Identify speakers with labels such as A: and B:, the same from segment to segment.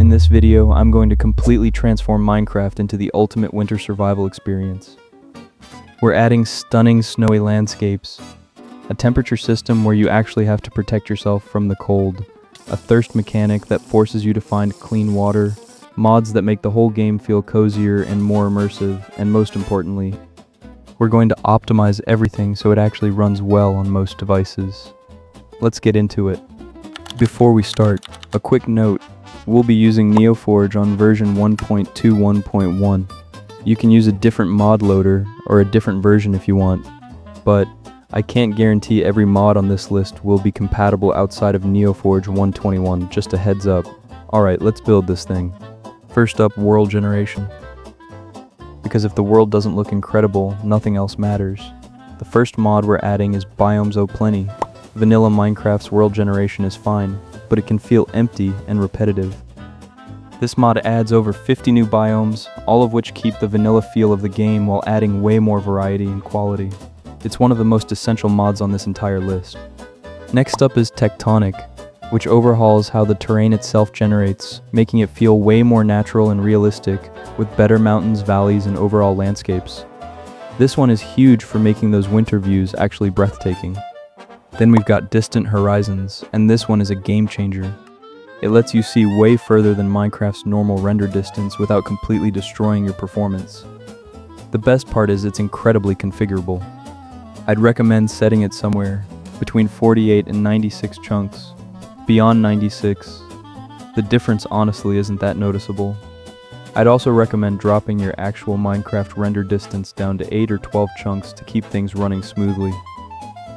A: In this video, I'm going to completely transform Minecraft into the ultimate winter survival experience. We're adding stunning snowy landscapes, a temperature system where you actually have to protect yourself from the cold, a thirst mechanic that forces you to find clean water, mods that make the whole game feel cozier and more immersive, and most importantly, we're going to optimize everything so it actually runs well on most devices. Let's get into it. Before we start, a quick note. We'll be using NeoForge on version 1.21.1. You can use a different mod loader or a different version if you want, but I can't guarantee every mod on this list will be compatible outside of NeoForge 1.21, just a heads up. Alright, let's build this thing. First up, world generation. Because if the world doesn't look incredible, nothing else matters. The first mod we're adding is Biomes Plenty. Vanilla Minecraft's world generation is fine, but it can feel empty and repetitive. This mod adds over 50 new biomes, all of which keep the vanilla feel of the game while adding way more variety and quality. It's one of the most essential mods on this entire list. Next up is Tectonic, which overhauls how the terrain itself generates, making it feel way more natural and realistic, with better mountains, valleys, and overall landscapes. This one is huge for making those winter views actually breathtaking. Then we've got Distant Horizons, and this one is a game changer. It lets you see way further than Minecraft's normal render distance without completely destroying your performance. The best part is it's incredibly configurable. I'd recommend setting it somewhere between 48 and 96 chunks. Beyond 96, the difference honestly isn't that noticeable. I'd also recommend dropping your actual Minecraft render distance down to 8 or 12 chunks to keep things running smoothly.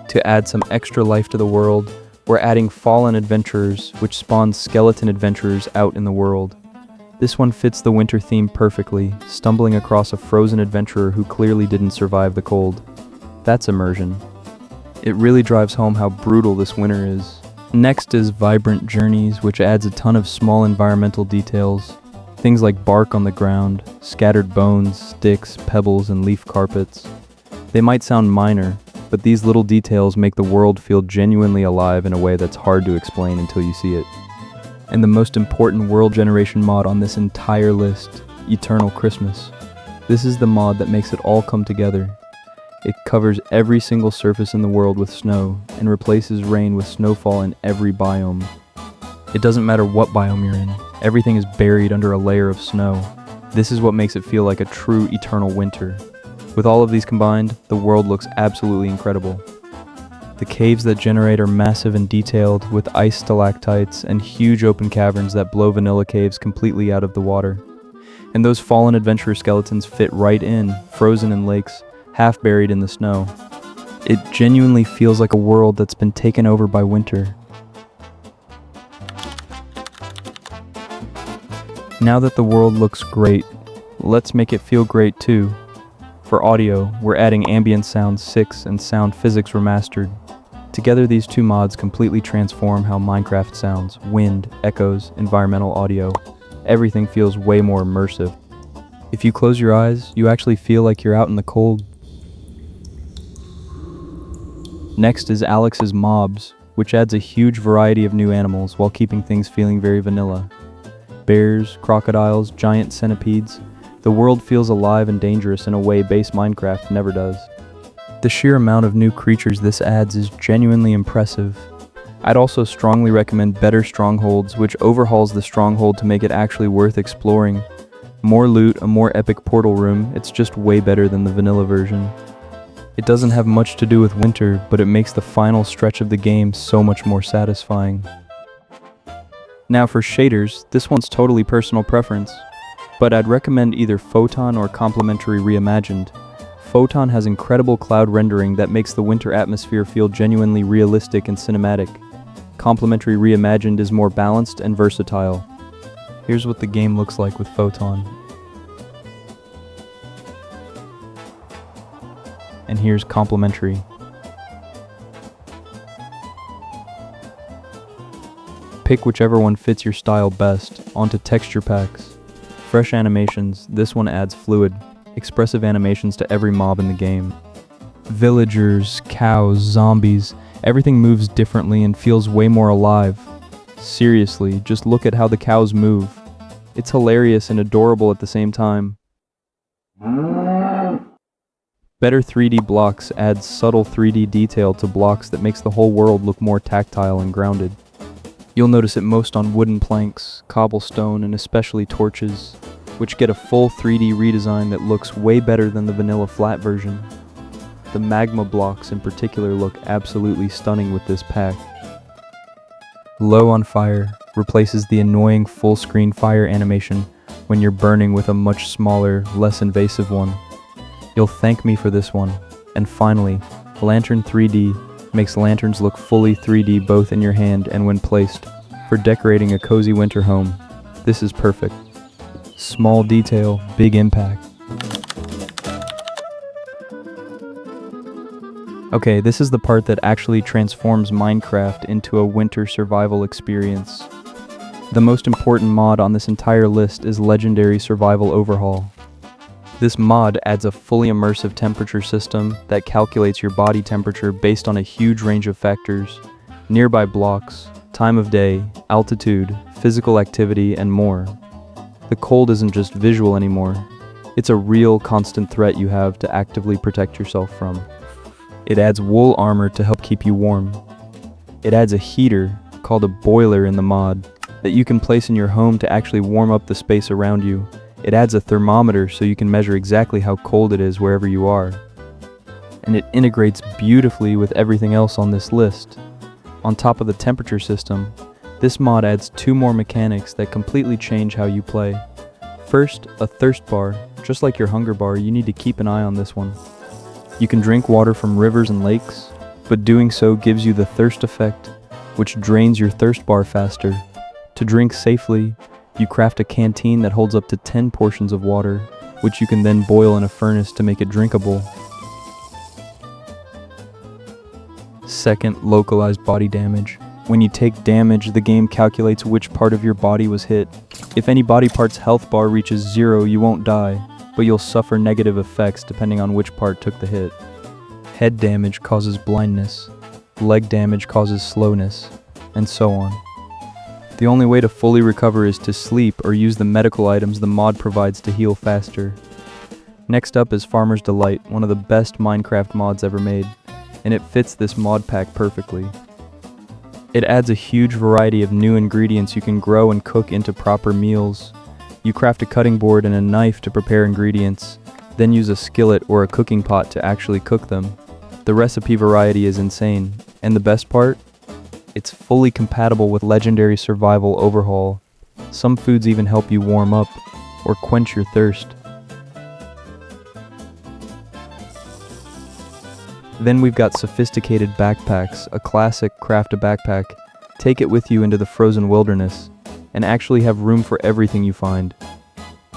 A: To add some extra life to the world, we're adding Fallen Adventurers, which spawns skeleton adventurers out in the world. This one fits the winter theme perfectly, stumbling across a frozen adventurer who clearly didn't survive the cold. That's immersion. It really drives home how brutal this winter is. Next is Vibrant Journeys, which adds a ton of small environmental details. Things like bark on the ground, scattered bones, sticks, pebbles, and leaf carpets. They might sound minor, but these little details make the world feel genuinely alive in a way that's hard to explain until you see it. And the most important world generation mod on this entire list, Eternal Christmas. This is the mod that makes it all come together. It covers every single surface in the world with snow, and replaces rain with snowfall in every biome. It doesn't matter what biome you're in, everything is buried under a layer of snow. This is what makes it feel like a true eternal winter. With all of these combined, the world looks absolutely incredible. The caves that generate are massive and detailed, with ice stalactites and huge open caverns that blow vanilla caves completely out of the water. And those fallen adventurer skeletons fit right in, frozen in lakes, half buried in the snow. It genuinely feels like a world that's been taken over by winter. Now that the world looks great, let's make it feel great too. For audio, we're adding Ambient Sound 6 and Sound Physics Remastered. Together these two mods completely transform how Minecraft sounds: wind, echoes, environmental audio. Everything feels way more immersive. If you close your eyes, you actually feel like you're out in the cold. Next is Alex's Mobs, which adds a huge variety of new animals while keeping things feeling very vanilla. Bears, crocodiles, giant centipedes. The world feels alive and dangerous in a way base Minecraft never does. The sheer amount of new creatures this adds is genuinely impressive. I'd also strongly recommend Better Strongholds, which overhauls the stronghold to make it actually worth exploring. More loot, a more epic portal room, it's just way better than the vanilla version. It doesn't have much to do with winter, but it makes the final stretch of the game so much more satisfying. Now for shaders, this one's totally personal preference, but I'd recommend either Photon or Complementary Reimagined. Photon has incredible cloud rendering that makes the winter atmosphere feel genuinely realistic and cinematic. Complementary Reimagined is more balanced and versatile. Here's what the game looks like with Photon. And here's Complementary. Pick whichever one fits your style best. Onto texture packs. Fresh animations, this one adds fluid, expressive animations to every mob in the game. Villagers, cows, zombies, everything moves differently and feels way more alive. Seriously, just look at how the cows move. It's hilarious and adorable at the same time. Better 3D blocks adds subtle 3D detail to blocks that makes the whole world look more tactile and grounded. You'll notice it most on wooden planks, cobblestone, and especially torches, which get a full 3D redesign that looks way better than the vanilla flat version. The magma blocks in particular look absolutely stunning with this pack. Low on fire replaces the annoying full screen fire animation when you're burning with a much smaller, less invasive one. You'll thank me for this one. And finally, Lantern 3D makes lanterns look fully 3D both in your hand and when placed. For decorating a cozy winter home, this is perfect. Small detail, big impact. Okay, this is the part that actually transforms Minecraft into a winter survival experience. The most important mod on this entire list is Legendary Survival Overhaul. This mod adds a fully immersive temperature system that calculates your body temperature based on a huge range of factors: nearby blocks, time of day, altitude, physical activity, and more. The cold isn't just visual anymore. It's a real constant threat you have to actively protect yourself from. It adds wool armor to help keep you warm. It adds a heater, called a boiler in the mod, that you can place in your home to actually warm up the space around you. It adds a thermometer so you can measure exactly how cold it is wherever you are. And it integrates beautifully with everything else on this list. On top of the temperature system, this mod adds 2 more mechanics that completely change how you play. First, a thirst bar. Just like your hunger bar, you need to keep an eye on this one. You can drink water from rivers and lakes, but doing so gives you the thirst effect, which drains your thirst bar faster. To drink safely, you craft a canteen that holds up to 10 portions of water, which you can then boil in a furnace to make it drinkable. Second, localized body damage. When you take damage, the game calculates which part of your body was hit. If any body part's health bar reaches 0, you won't die, but you'll suffer negative effects depending on which part took the hit. Head damage causes blindness, leg damage causes slowness, and so on. The only way to fully recover is to sleep or use the medical items the mod provides to heal faster. Next up is Farmer's Delight, one of the best Minecraft mods ever made, and it fits this mod pack perfectly. It adds a huge variety of new ingredients you can grow and cook into proper meals. You craft a cutting board and a knife to prepare ingredients, then use a skillet or a cooking pot to actually cook them. The recipe variety is insane, and the best part? It's fully compatible with Legendary Survival Overhaul. Some foods even help you warm up or quench your thirst. Then we've got Sophisticated Backpacks, a classic craft a backpack, take it with you into the frozen wilderness, and actually have room for everything you find.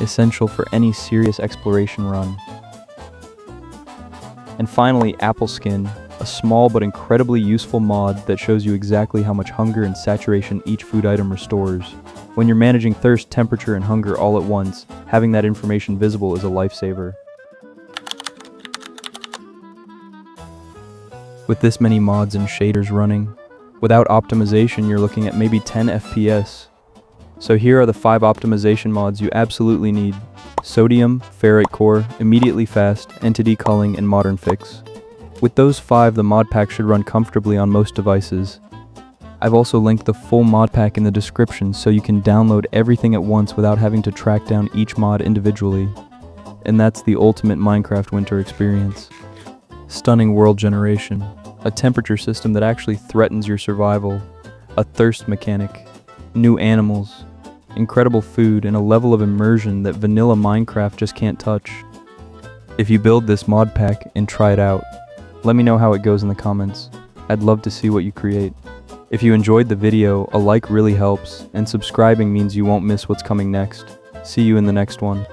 A: Essential for any serious exploration run. And finally, Apple Skin, a small but incredibly useful mod that shows you exactly how much hunger and saturation each food item restores. When you're managing thirst, temperature, and hunger all at once, having that information visible is a lifesaver. With this many mods and shaders running, without optimization you're looking at maybe 10 FPS. So here are the 5 optimization mods you absolutely need: Sodium, Ferrite Core, Immediately Fast, Entity Culling, and Modern Fix. With those 5, the mod pack should run comfortably on most devices. I've also linked the full mod pack in the description so you can download everything at once without having to track down each mod individually. And that's the ultimate Minecraft winter experience. Stunning world generation, a temperature system that actually threatens your survival, a thirst mechanic, new animals, incredible food, and a level of immersion that vanilla Minecraft just can't touch. If you build this mod pack and try it out, let me know how it goes in the comments. I'd love to see what you create. If you enjoyed the video, a like really helps, and subscribing means you won't miss what's coming next. See you in the next one.